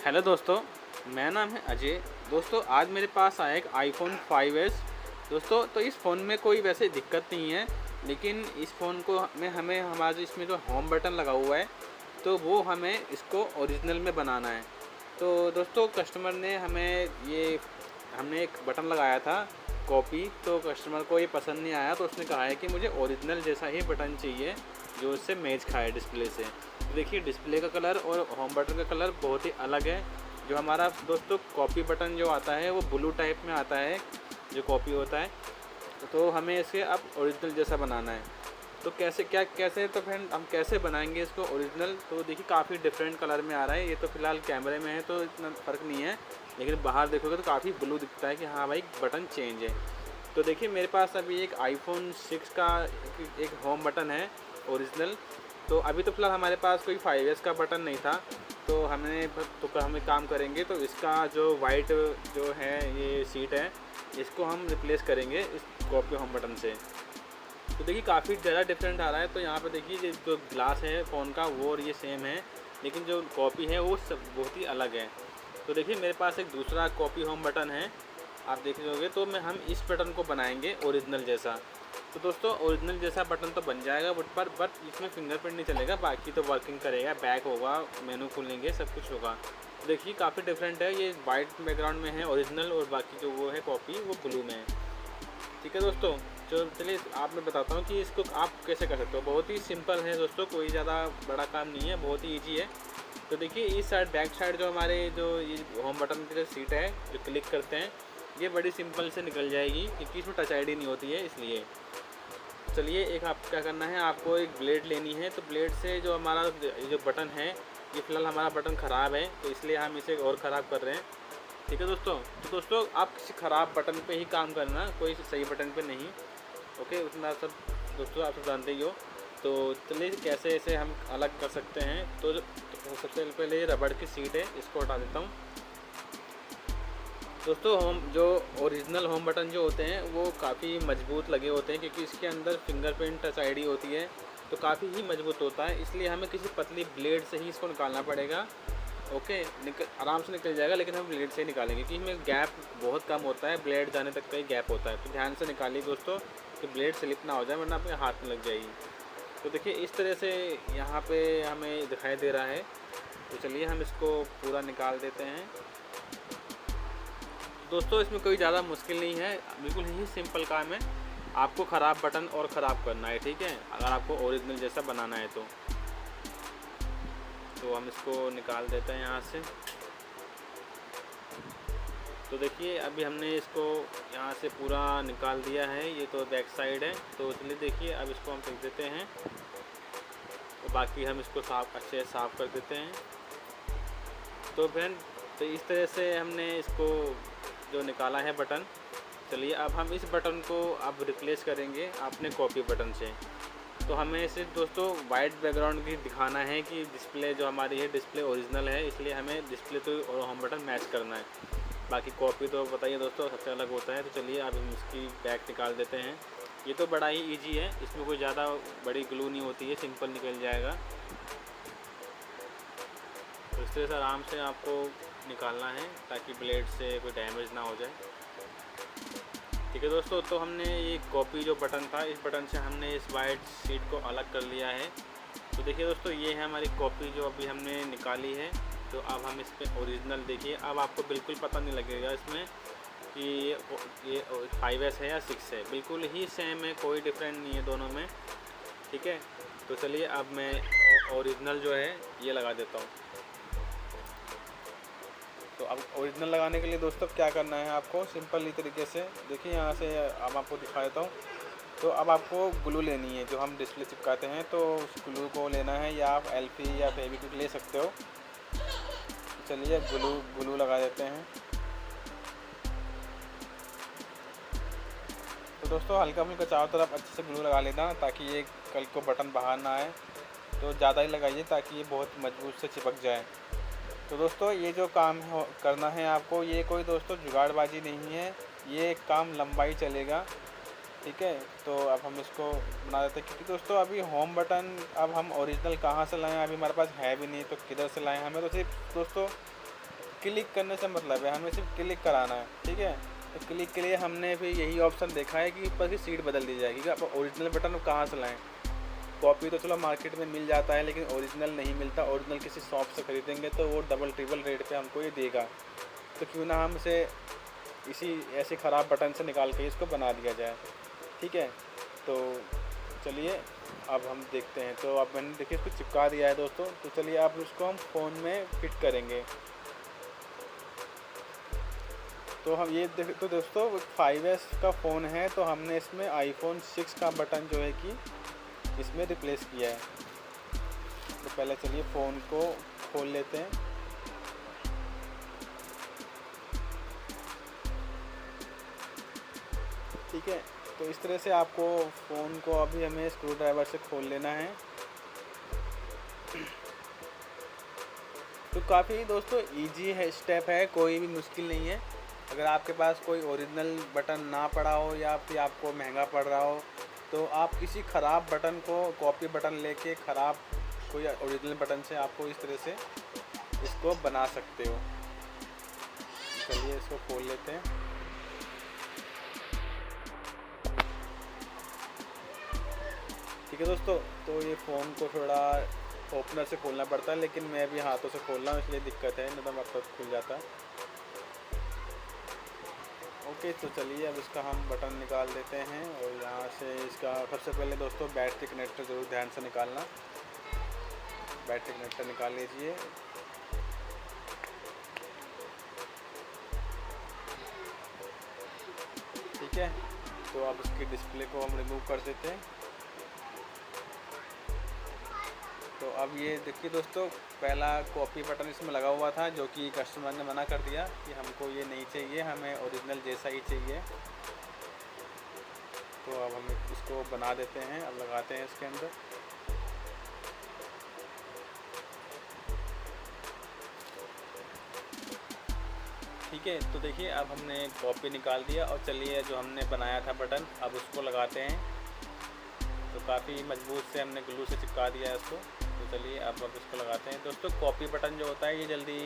Hello दोस्तों, मेरा नाम है अजय। दोस्तों आज मेरे पास आया एक आईफोन 5s। दोस्तों तो इस फ़ोन में कोई वैसे दिक्कत नहीं है, लेकिन इस फ़ोन को में हमें हमारा जो इसमें जो होम बटन लगा हुआ है, तो वो हमें इसको ओरिजिनल में बनाना है। तो दोस्तों कस्टमर ने हमें ये हमने एक बटन लगाया था कॉपी, तो कस्टमर को ये पसंद नहीं आया, तो उसने कहा है कि मुझे ओरिजिनल जैसा ही बटन चाहिए जो उससे मैच खाए डिस्प्ले से। तो देखिए डिस्प्ले का कलर और होम बटन का कलर बहुत ही अलग है। जो हमारा दोस्तों कॉपी बटन जो आता है वो ब्लू टाइप में आता है, जो कॉपी होता है। तो हमें इसे अब ओरिजिनल जैसा बनाना है। तो कैसे तो फ्रेंड हम कैसे बनाएंगे इसको ओरिजिनल। तो देखिए काफ़ी डिफरेंट कलर में आ रहा है। ये तो फ़िलहाल कैमरे में है तो इतना फ़र्क नहीं है, लेकिन बाहर देखोगे तो काफ़ी ब्लू दिखता है कि हाँ भाई बटन चेंज है। तो देखिए मेरे पास अभी एक आईफोन 6 का एक होम बटन है ओरिजिनल। तो अभी तो फ़िलहाल हमारे पास कोई 5S का बटन नहीं था, तो हम एक काम करेंगे। तो इसका जो वाइट जो है ये सीट है, इसको हम रिप्लेस करेंगे इस कॉपी होम बटन से। तो देखिए काफ़ी ज़्यादा डिफरेंट आ रहा है। तो यहाँ पे देखिए ये जो ग्लास है फ़ोन का वो और ये सेम है, लेकिन जो कॉपी है वो सब बहुत ही अलग है। तो देखिए मेरे पास एक दूसरा कॉपी होम बटन है, आप देख लोगे। तो हम इस बटन को बनाएंगे ओरिजिनल जैसा। तो दोस्तों ओरिजिनल जैसा बटन तो बन जाएगा, बट इसमें फिंगरप्रिंट नहीं चलेगा, बाकी तो वर्किंग करेगा, बैक होगा, मेनू खुलेंगे, सब कुछ होगा। तो देखिए काफ़ी डिफरेंट है, ये वाइट बैकग्राउंड में है ओरिजिनल और बाकी जो वो है कॉपी वो ब्लू में है। ठीक है दोस्तों, तो चलिए आप मैं बताता हूँ कि इसको आप कैसे कर सकते हो। बहुत ही सिंपल है दोस्तों, कोई ज़्यादा बड़ा काम नहीं है, बहुत ही ईजी है। तो देखिए इस साइड बैक साइड जो हमारे जो ये होम बटन की जो सीट है जो क्लिक करते हैं, ये बड़ी सिंपल से निकल जाएगी क्योंकि इसमें टच आईडी नहीं होती है इसलिए। चलिए एक आप क्या करना है, आपको एक ब्लेड लेनी है। तो ब्लेड से जो हमारा ये जो बटन है, ये फ़िलहाल हमारा बटन ख़राब है तो इसलिए हम इसे और ख़राब कर रहे हैं। ठीक है दोस्तों, तो दोस्तों आप किसी ख़राब बटन पे ही काम करना, कोई सही बटन पे नहीं। ओके, उतना सब दोस्तों आप सब जानते ही हो। तो चलिए कैसे इसे हम अलग कर सकते हैं। तो सबसे पहले ये रबड़ की सीट है, इसको हटा देता हूँ। दोस्तों जो ओरिजिनल होम बटन जो होते हैं वो काफ़ी मजबूत लगे होते हैं, क्योंकि इसके अंदर फिंगरप्रिंट टच आईडी होती है, तो काफ़ी ही मजबूत होता है। इसलिए हमें किसी पतली ब्लेड से ही इसको निकालना पड़ेगा। ओके, आराम से निकल जाएगा, लेकिन हम ब्लेड से ही निकालेंगे क्योंकि इसमें गैप बहुत कम होता है, ब्लेड जाने तक का ही गैप होता है। तो ध्यान से निकालिए दोस्तों कि ब्लेड स्लिप ना हो जाए, वरना आपके हाथ में लग जाएगी। तो देखिए इस तरह से यहाँ पे हमें दिखाई दे रहा है। तो चलिए हम इसको पूरा निकाल देते हैं। दोस्तों इसमें कोई ज़्यादा मुश्किल नहीं है, बिल्कुल ही सिंपल काम है। आपको ख़राब बटन और ख़राब करना है, ठीक है, अगर आपको ओरिजिनल जैसा बनाना है तो हम इसको निकाल देते हैं यहाँ से। तो देखिए अभी हमने इसको यहाँ से पूरा निकाल दिया है, ये तो बैक साइड है। तो चलिए देखिए अब इसको हम फेंक देते हैं, तो बाकी हम इसको अच्छे से साफ़ कर देते हैं। तो फ्रेंड तो इस तरह से हमने इसको जो निकाला है बटन। चलिए अब हम इस बटन को अब रिप्लेस करेंगे अपने कॉपी बटन से। तो हमें इसे दोस्तों वाइट बैकग्राउंड की दिखाना है कि डिस्प्ले जो हमारी है डिस्प्ले ओरिजिनल है, इसलिए हमें डिस्प्ले तो और होम बटन मैच करना है। बाकी कॉपी तो बताइए दोस्तों सबसे अलग होता है। तो चलिए अब हम इसकी बैक निकाल देते हैं। ये तो बड़ा ही ईजी है, इसमें कोई ज़्यादा बड़ी ग्लू नहीं होती है, सिंपल निकल जाएगा। तो इस तरह से आराम से आपको निकालना है ताकि ब्लेड से कोई डैमेज ना हो जाए। ठीक है दोस्तों, तो हमने ये कॉपी जो बटन था, इस बटन से हमने इस वाइट सीट को अलग कर लिया है। तो देखिए दोस्तों ये है हमारी कॉपी जो अभी हमने निकाली है। तो अब हम इस पर ओरिजिनल देखिए, अब आपको बिल्कुल पता नहीं लगेगा इसमें कि ये 5S है या 6 है, बिल्कुल ही सेम है, कोई डिफरेंट नहीं है दोनों में। ठीक है, तो चलिए अब मैं ओरिजिनल जो है ये लगा देता हूँ। तो अब ओरिजिनल लगाने के लिए दोस्तों क्या करना है आपको, सिंपल ही तरीके से देखिए यहाँ से अब आपको दिखा देता हूँ। तो अब आपको ग्लू लेनी है जो हम डिस्प्ले चिपकाते हैं, तो उस ग्लू को लेना है, या आप एल्फी या फेविक्विक ले सकते हो। चलिए ग्लू लगा देते हैं। तो दोस्तों हल्का फुल्का चारों तरफ अच्छे से ग्लू लगा लेना ताकि ये कल को बटन बाहर ना आए। तो ज़्यादा ही लगाइए ताकि ये बहुत मजबूत से चिपक जाए। तो दोस्तों ये जो काम करना है आपको, ये कोई दोस्तों जुगाड़बाजी नहीं है, ये काम लंबाई चलेगा। ठीक है, तो अब हम इसको बना देते हैं, क्योंकि दोस्तों अभी होम बटन अब हम ओरिजिनल कहाँ से लाएं, अभी हमारे पास है भी नहीं, तो किधर से लाएं। हमें तो सिर्फ दोस्तों क्लिक करने से मतलब है, हमें सिर्फ क्लिक कराना है, ठीक है। तो क्लिक के लिए हमने फिर यही ऑप्शन देखा है कि ऊपर की सीट बदल दी जाएगी। अब ओरिजिनल बटन कहाँ से लाएँ? कॉपी तो चलो मार्केट में मिल जाता है, लेकिन ओरिजिनल नहीं मिलता। ओरिजिनल किसी शॉप से ख़रीदेंगे तो वो डबल ट्रिपल रेट पे हमको ये देगा। तो क्यों ना हम इसे इसी ऐसे ख़राब बटन से निकाल के इसको बना दिया जाए, ठीक है। तो चलिए अब हम देखते हैं। तो अब मैंने देखिए इसको चिपका दिया है दोस्तों। तो चलिए अब इसको हम फ़ोन में फिट करेंगे। तो हम ये देख, तो दोस्तों 5S का फ़ोन है, तो हमने इसमें iPhone 6 का बटन जो है कि इसमें रिप्लेस किया है। तो पहले चलिए फ़ोन को खोल लेते हैं। ठीक है, तो इस तरह से आपको फ़ोन को अभी हमें स्क्रू ड्राइवर से खोल लेना है। तो काफ़ी दोस्तों इजी है, स्टेप है, कोई भी मुश्किल नहीं है। अगर आपके पास कोई ओरिजिनल बटन ना पड़ा हो या फिर आपको महंगा पड़ रहा हो, तो आप किसी ख़राब बटन को कॉपी बटन लेके ख़राब कोई ओरिजिनल बटन से आपको इस तरह से इसको बना सकते हो। चलिए इसको खोल लेते हैं। ठीक है दोस्तों, तो ये फ़ोन को थोड़ा ओपनर से खोलना पड़ता है, लेकिन मैं भी हाथों से खोल रहा हूँ इसलिए दिक्कत है, मतलब अब तक खुल जाता। ओके, तो चलिए अब इसका हम बटन निकाल देते हैं। और यहाँ से इसका सबसे पहले दोस्तों बैटरी कनेक्टर ज़रूर ध्यान से निकालना। बैटरी कनेक्टर निकाल लीजिए। ठीक है, तो अब इसकी डिस्प्ले को हम रिमूव कर देते हैं। तो अब ये देखिए दोस्तों, पहला कॉपी बटन इसमें लगा हुआ था जो कि कस्टमर ने मना कर दिया कि हमको ये नहीं चाहिए, हमें ओरिजिनल जैसा ही चाहिए। तो अब हम इसको बना देते हैं, अब लगाते हैं इसके अंदर। ठीक है, तो देखिए अब हमने कॉपी निकाल दिया और चलिए जो हमने बनाया था बटन अब उसको लगाते हैं। तो काफ़ी मजबूत से हमने ग्लू से चिपका दिया है उसको। तो चलिए अब इसको लगाते हैं। दोस्तों कॉपी बटन जो होता है ये जल्दी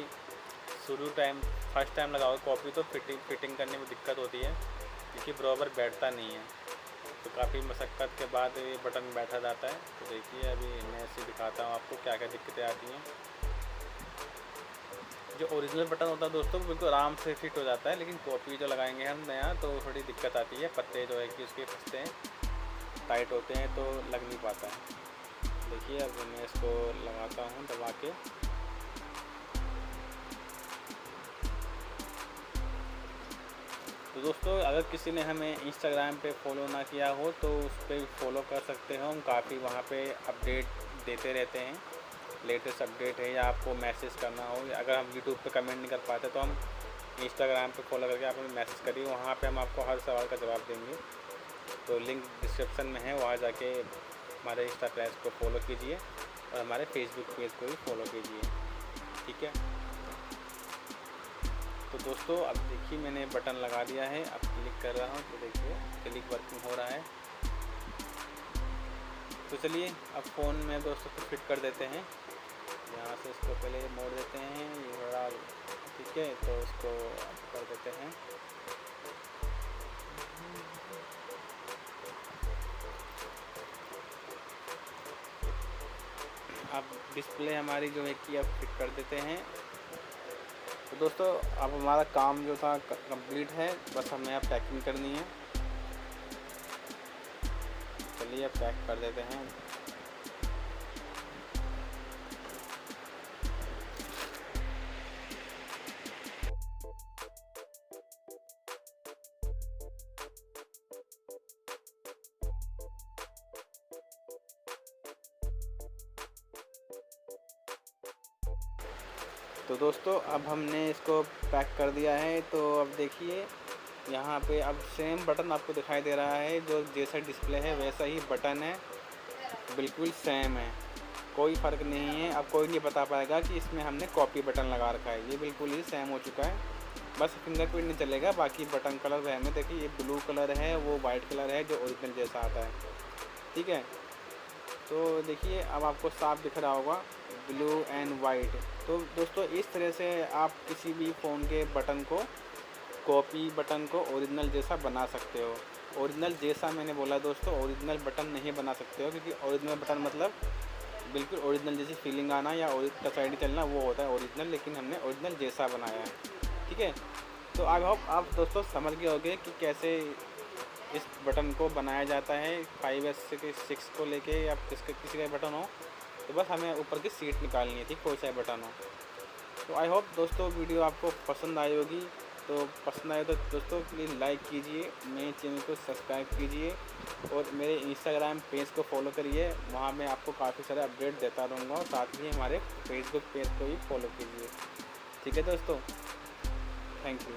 फर्स्ट टाइम लगाओ कॉपी तो फिटिंग करने में दिक्कत होती है, क्योंकि बराबर बैठता नहीं है। तो काफ़ी मशक्क़त के बाद ये बटन बैठा जाता है। तो देखिए अभी मैं ऐसे दिखाता हूँ आपको क्या क्या दिक्कतें आती हैं। जो ओरिजिनल बटन होता है दोस्तों वो बिल्कुल आराम से फिट हो जाता है, लेकिन कॉपी जो लगाएंगे हम नया तो थोड़ी दिक्कत आती है। पत्ते जो है कि उसके फंसते हैं, टाइट होते हैं तो लग नहीं पाता है। देखिए अब मैं इसको लगाता हूँ दबा के। तो दोस्तों अगर किसी ने हमें इंस्टाग्राम पे फॉलो ना किया हो तो उस पर फॉलो कर सकते हो। हम काफ़ी वहाँ पे अपडेट देते रहते हैं, लेटेस्ट अपडेट है, या आपको मैसेज करना हो, या अगर हम यूट्यूब पे कमेंट नहीं कर पाते तो हम इंस्टाग्राम पे फॉलो करके आप हमें मैसेज करिए, वहाँ पे हम आपको हर सवाल का जवाब देंगे। तो लिंक डिस्क्रिप्शन में है, वहाँ जाके हमारे इंस्टा पेज को फॉलो कीजिए और हमारे फेसबुक पेज को भी फॉलो कीजिए। ठीक है, तो दोस्तों अब देखिए मैंने बटन लगा दिया है। अब क्लिक कर रहा हूँ तो देखिए क्लिक वर्किंग हो रहा है। तो चलिए अब फ़ोन में दोस्तों को फिट कर देते हैं। यहाँ से इसको पहले मोड़ देते हैं, ये बड़ा ठीक है, तो इसको कर देते हैं। अब डिस्प्ले हमारी जो है कि अब फिट कर देते हैं। तो दोस्तों अब हमारा काम जो था कंप्लीट है, बस हमें अब पैकिंग करनी है। चलिए अब पैक कर देते हैं। तो दोस्तों अब हमने इसको पैक कर दिया है। तो अब देखिए यहाँ पे अब सेम बटन आपको दिखाई दे रहा है, जो जैसा डिस्प्ले है वैसा ही बटन है, बिल्कुल सेम है, कोई फ़र्क नहीं है। अब कोई नहीं बता पाएगा कि इसमें हमने कॉपी बटन लगा रखा है, ये बिल्कुल ही सेम हो चुका है। बस फिंगरप्रिंट नहीं चलेगा, बाकी बटन कलर वह में देखिए ये ब्लू कलर है, वो वाइट कलर है जो ओरिजिनल जैसा आता है। ठीक है, तो देखिए अब आपको साफ दिख रहा होगा, ब्लू एंड वाइट। तो दोस्तों इस तरह से आप किसी भी फ़ोन के बटन को, कॉपी बटन को ओरिजिनल जैसा बना सकते हो। ओरिजिनल जैसा मैंने बोला दोस्तों, ओरिजिनल बटन नहीं बना सकते हो, क्योंकि ओरिजिनल बटन मतलब बिल्कुल ओरिजिनल जैसी फीलिंग आना या टच आईडी चलना, वो होता है ओरिजिनल। लेकिन हमने ओरिजिनल जैसा बनाया है, ठीक है। तो आई होप आप दोस्तों समझ गए होंगे कि कैसे इस बटन को बनाया जाता है 5S के 6 को लेके, या किसी का बटन हो तो बस हमें ऊपर की सीट निकालनी है, ठीक, कोई सा बटन हो। तो आई होप दोस्तों वीडियो आपको पसंद आई होगी। तो पसंद आए तो दोस्तों प्लीज़ लाइक कीजिए, मेरे चैनल को सब्सक्राइब कीजिए और मेरे इंस्टाग्राम पेज को फॉलो करिए। वहाँ मैं आपको काफ़ी सारे अपडेट देता रहूँगा, और साथ ही हमारे फेसबुक पेज को भी फॉलो कीजिए, ठीक है दोस्तों। Thank you.